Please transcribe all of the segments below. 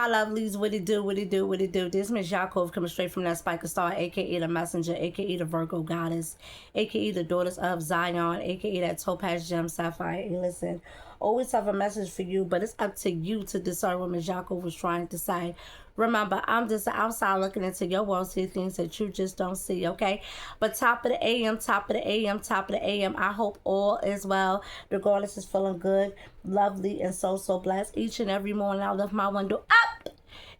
my lovelies, what it do, what it do, what it do. This Miss Yaakov coming straight from that Spiker Star, aka the Messenger, aka the Virgo Goddess, aka the Daughters of Zion, aka that Topaz Gem Sapphire. Hey, listen, always have a message for you, but it's up to you to discern what Miss Yaakov was trying to say. Remember, I'm just outside looking into your world, see things that you just don't see, okay? But top of the AM, top of the AM, top of the AM, I hope all is well. The goddess is feeling good, lovely, and so blessed. Each and every morning, I lift my window up,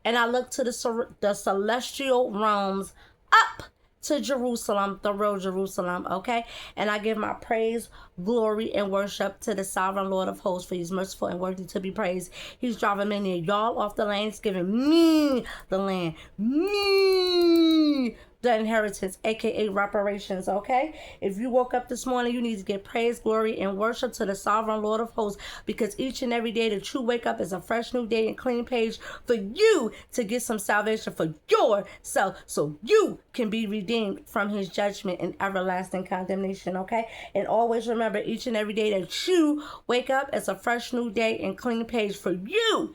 and I look to the celestial realms up to Jerusalem, the real Jerusalem, okay? And I give my praise, glory, and worship to the sovereign Lord of hosts, for he's merciful and worthy to be praised. He's driving many of y'all off the land. He's giving me the land, me the inheritance, aka reparations, okay? If you woke up this morning, you need to give praise, glory, and worship to the sovereign Lord of hosts, because each and every day that you wake up is a fresh new day and clean page for you to get some salvation for yourself, so you can be redeemed from his judgment and everlasting condemnation, okay? And always remember, each and every day that you wake up is a fresh new day and clean page for you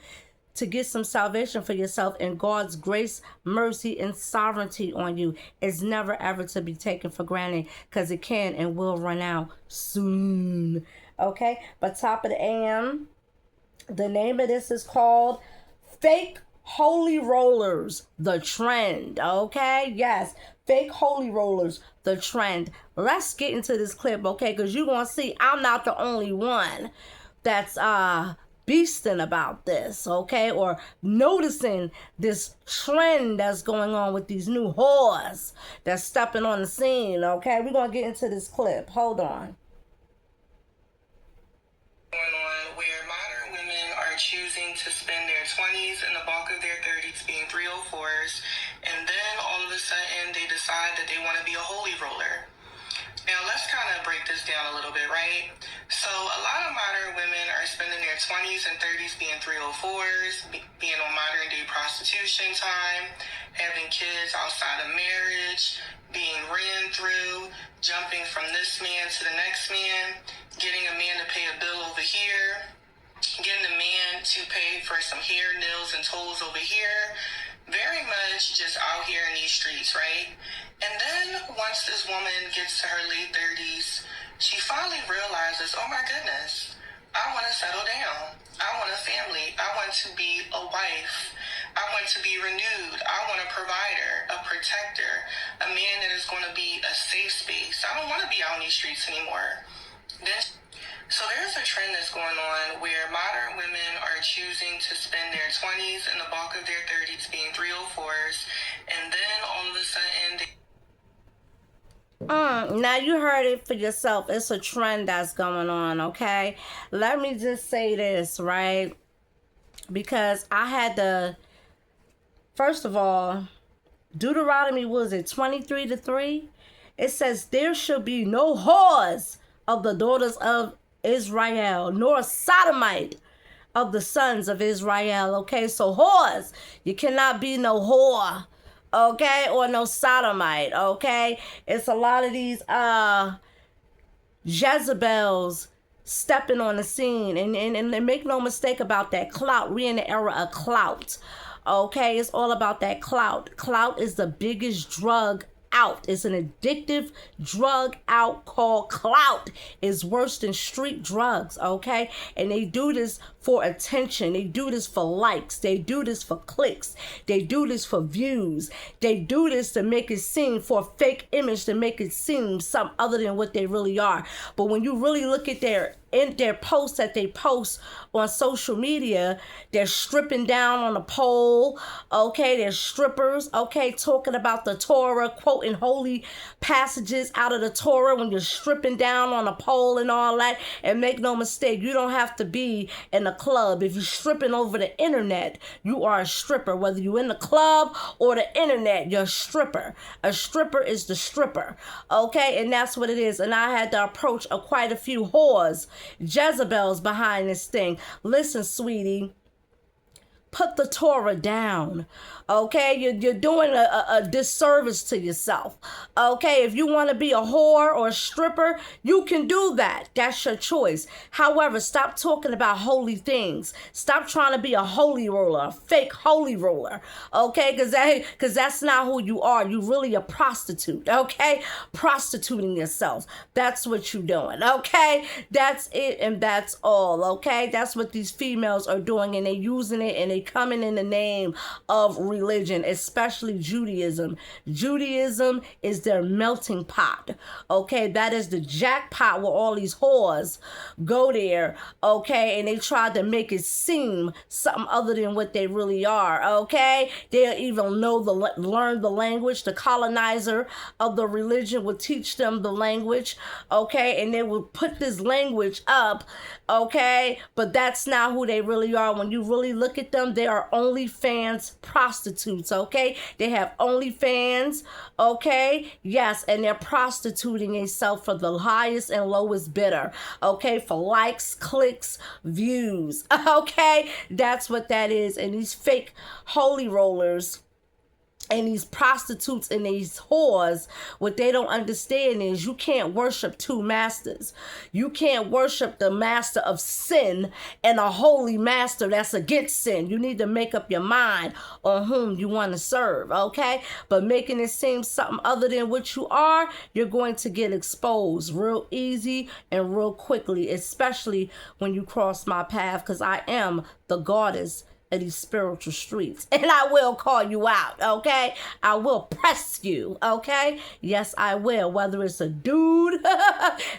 to get some salvation for yourself, and God's grace, mercy, and sovereignty on you is never ever to be taken for granted, because it can and will run out soon, okay? But top of the AM, the name of this is called Fake Holy Rollers, the Trend, okay? Yes, Fake Holy Rollers, the Trend. Let's get into this clip, okay? Because you're going to see I'm not the only one that's beasting about this, okay, or noticing this trend that's going on with these new whores that's stepping on the scene, okay? We're gonna get into this clip. Hold on. Going on where modern women are choosing to spend their 20s and the bulk of their 30s being 304s, and then all of a sudden they decide that they want to be a holy roller. Now, let's kind of break this down a little bit, right? So, a lot of modern women are spending their 20s and 30s being 304s, being on modern-day prostitution time, having kids outside of marriage, being ran through, jumping from this man to the next man, getting a man to pay a bill over here, getting a man to pay for some hair, nails, and toes over here. Very much just out here in these streets, right? And then once this woman gets to her late 30s, she finally realizes, oh my goodness, I want to settle down. I want a family. I want to be a wife. I want to be renewed. I want a provider, a protector, a man that is going to be a safe space. I don't want to be out in these streets anymore. So there's a trend that's going on where modern women are choosing to spend their 20s and the bulk of their 30s being 304s, and then all of a sudden Now you heard it for yourself. It's a trend that's going on, okay? Let me just say this, right? Because I had to, first of all, Deuteronomy, was it 23:3? It says, there shall be no whores of the daughters of Israel, nor sodomite of the sons of Israel, okay? So whores, you cannot be no whore, okay, or no sodomite, okay? It's a lot of these Jezebels stepping on the scene, and make no mistake about that clout. We're in the era of clout, okay? It's all about that clout. Clout is the biggest drug out. It's an addictive drug out called clout. It's worse than street drugs, okay? And they do this for attention. They do this for likes. They do this for clicks. They do this for views. They do this to make it seem, for a fake image, to make it seem something other than what they really are. But when you really look at their posts that they post on social media, they're stripping down on a pole, okay? They're strippers, okay? Talking about the Torah, quoting holy passages out of the Torah when you're stripping down on a pole and all that. And make no mistake, you don't have to be in a club. If you're stripping over the internet, you are a stripper. Whether you're in the club or the internet, you're a stripper. A stripper is the stripper, okay? And that's what it is. And I had to approach quite a few whores, Jezebels behind this thing. Listen, sweetie, put the Torah down. Okay, you're doing a disservice to yourself. Okay, if you want to be a whore or a stripper, you can do that. That's your choice. However, stop talking about holy things. Stop trying to be a holy roller, a fake holy roller. Okay, because that's not who you are. You're really a prostitute. Okay, prostituting yourself. That's what you're doing. Okay, that's it, and that's all. Okay, that's what these females are doing, and they're using it, and they coming in the name of religion, especially Judaism. Judaism is their melting pot. Okay, that is the jackpot where all these whores go there. Okay, and they try to make it seem something other than what they really are. Okay, they'll even learn the language. The colonizer of the religion will teach them the language. Okay, and they will put this language up. Okay, but that's not who they really are. When you really look at them, they are OnlyFans prostitutes. Okay, they have OnlyFans. Okay, yes, and they're prostituting themselves for the highest and lowest bidder. Okay, for likes, clicks, views. Okay, that's what that is. And these fake holy rollers and these prostitutes and these whores, what they don't understand is you can't worship two masters. You can't worship the master of sin and a holy master that's against sin. You need to make up your mind on whom you want to serve, okay? But making it seem something other than what you are, you're going to get exposed real easy and real quickly, especially when you cross my path, because I am the goddess of these spiritual streets, and I will call you out. Okay, I will press you. Okay, yes, I will. Whether it's a dude,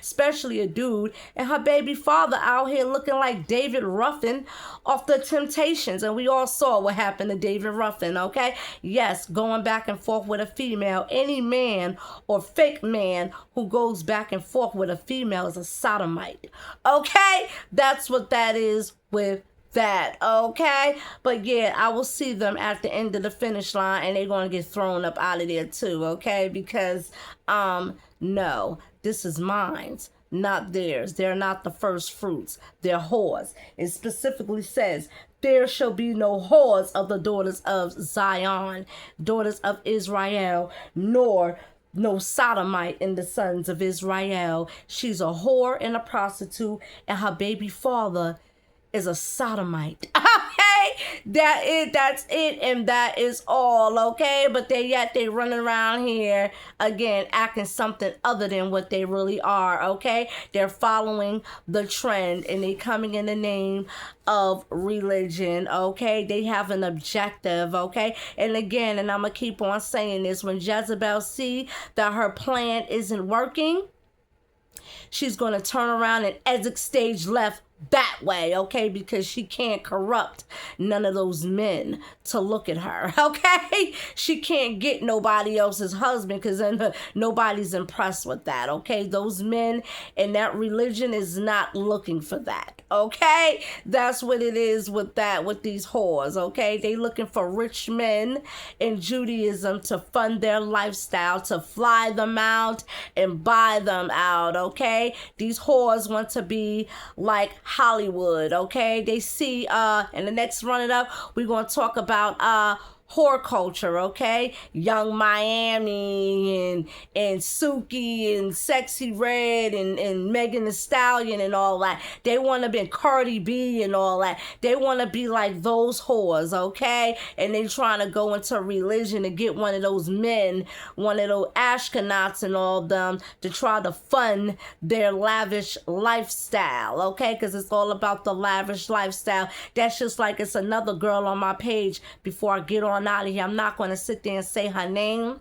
especially a dude, and her baby father out here looking like David Ruffin off the Temptations, and we all saw what happened to David Ruffin. Okay, yes, going back and forth with a female. Any man or fake man who goes back and forth with a female is a sodomite. Okay, that's what that is with that. Okay, but yeah, I will see them at the end of the finish line, and they're gonna get thrown up out of there too. Okay, because no, this is mine, not theirs. They're not the first fruits. They're whores. It specifically says, there shall be no whores of the daughters of Zion, daughters of Israel, nor no sodomite in the sons of Israel. She's a whore and a prostitute, and her baby father is a sodomite. Okay, that's it, and that is all. Okay, but they running around here again acting something other than what they really are. Okay, they're following the trend, and they coming in the name of religion. Okay, they have an objective. Okay, and again, and I'm gonna keep on saying this, when Jezebel see that her plan isn't working, she's gonna turn around and exit stage left that way, okay, because she can't corrupt none of those men to look at her. Okay, she can't get nobody else's husband, because then nobody's impressed with that. Okay, those men and that religion is not looking for that. Okay, that's what it is with that, with these whores. Okay, they looking for rich men in Judaism to fund their lifestyle, to fly them out and buy them out. Okay, these whores want to be like Hollywood. Okay, they see and the next run it up, we're going to talk about whore culture. Okay, Young Miami and Suki and Sexy Red and Megan Thee Stallion and all that. They want to be Cardi B and all that. They want to be like those whores. Okay, and they trying to go into religion to get one of those men, one of those Ashkenaz and all them, to try to fund their lavish lifestyle. Okay, because it's all about the lavish lifestyle. That's just like, it's another girl on my page. Before I get on out of here, I'm not going to sit there and say her name.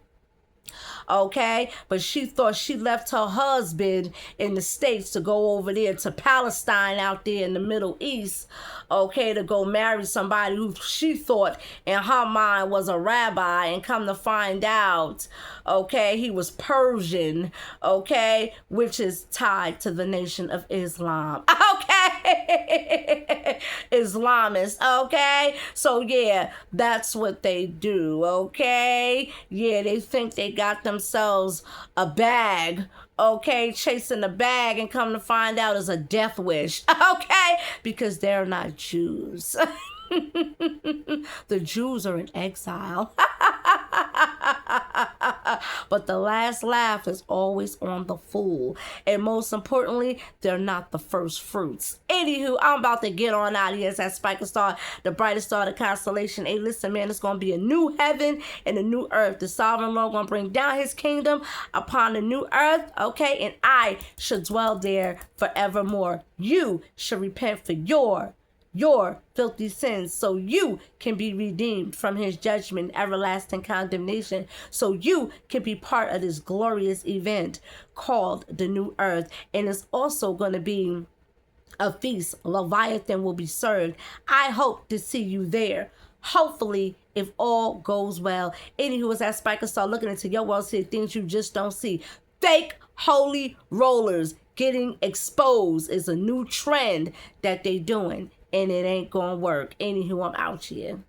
Okay, but she thought she left her husband in the States to go over there to Palestine out there in the Middle East, okay, to go marry somebody who she thought in her mind was a rabbi, and come to find out, okay, he was Persian, okay, which is tied to the Nation of Islam. Okay, Islamists. Okay, so yeah, that's what they do. Okay, yeah, they think they got themselves a bag, okay, chasing a bag, and come to find out is a death wish. Okay, because they're not Jews. The Jews are in exile. But the last laugh is always on the fool. And most importantly, they're not the first fruits. Anywho, I'm about to get on out of here. It's that Spiker Star, the brightest star of the constellation. Hey, listen, man, it's going to be a new heaven and a new earth. The sovereign Lord going to bring down his kingdom upon the new earth, okay? And I should dwell there forevermore. You should repent for your filthy sins, so you can be redeemed from his judgment, everlasting condemnation, so you can be part of this glorious event called the new earth. And it's also going to be a feast. Leviathan will be served. I hope to see you there. Hopefully, if all goes well. Anywho, it's that Spiker Star looking into your world, see things you just don't see. Fake holy rollers getting exposed is a new trend that they doing. And it ain't gonna work. Anywho, I'm out here.